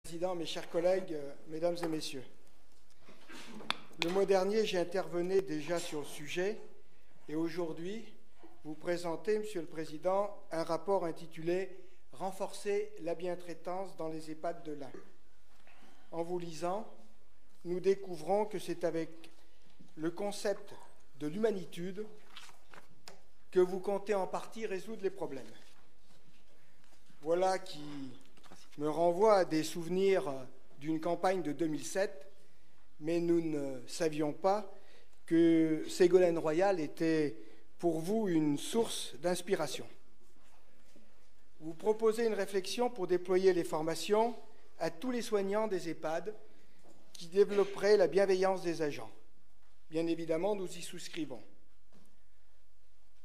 Président, mes chers collègues, mesdames et messieurs, le mois dernier, j'intervenais déjà sur le sujet et aujourd'hui, vous présentez, Monsieur le Président, un rapport intitulé « Renforcer la bientraitance dans les EHPAD de l'Ain ». En vous lisant, nous découvrons que c'est avec le concept de l'humanitude que vous comptez en partie résoudre les problèmes. Voilà qui me renvoie à des souvenirs d'une campagne de 2007, mais nous ne savions pas que Ségolène Royal était pour vous une source d'inspiration. Vous proposez une réflexion pour déployer les formations à tous les soignants des EHPAD qui développeraient la bienveillance des agents. Bien évidemment, nous y souscrivons.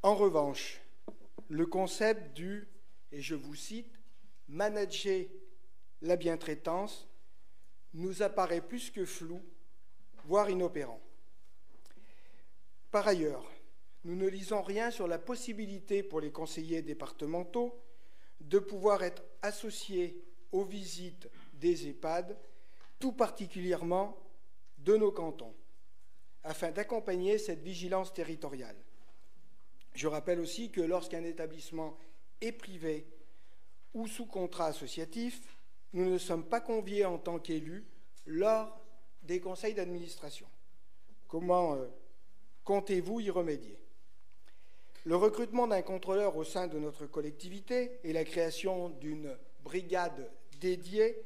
En revanche, le concept du, et je vous cite, « manager la bientraitance » nous apparaît plus que flou, voire inopérant. Par ailleurs, nous ne lisons rien sur la possibilité pour les conseillers départementaux de pouvoir être associés aux visites des EHPAD, tout particulièrement de nos cantons, afin d'accompagner cette vigilance territoriale. Je rappelle aussi que lorsqu'un établissement est privé ou sous contrat associatif, nous ne sommes pas conviés en tant qu'élus lors des conseils d'administration. Comment comptez-vous y remédier? Le recrutement d'un contrôleur au sein de notre collectivité et la création d'une brigade dédiée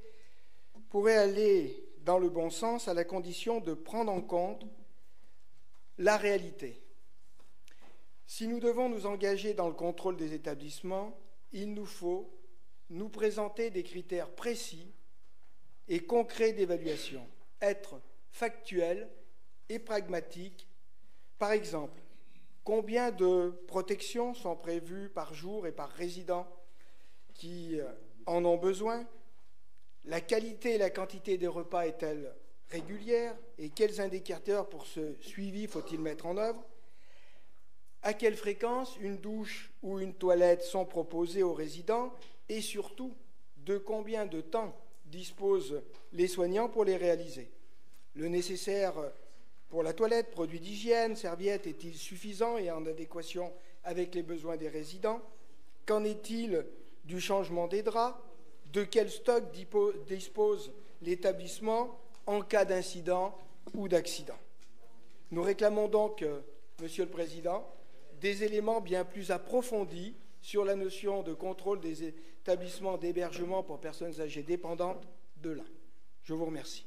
pourrait aller dans le bon sens à la condition de prendre en compte la réalité. Si nous devons nous engager dans le contrôle des établissements, il nous faut nous présenter des critères précis et concrets d'évaluation, être factuel et pragmatique. Par exemple, combien de protections sont prévues par jour et par résident qui en ont besoin? La qualité et la quantité des repas est-elle régulière? Et quels indicateurs pour ce suivi faut-il mettre en œuvre? À quelle fréquence une douche ou une toilette sont proposées aux résidents? Et surtout, de combien de temps disposent les soignants pour les réaliser? Le nécessaire pour la toilette, produits d'hygiène, serviettes, est-il suffisant et en adéquation avec les besoins des résidents? Qu'en est-il du changement des draps? De quel stock dispose l'établissement en cas d'incident ou d'accident? Nous réclamons donc, Monsieur le Président, des éléments bien plus approfondis sur la notion de contrôle des établissements d'hébergement pour personnes âgées dépendantes de l'Ain. Je vous remercie.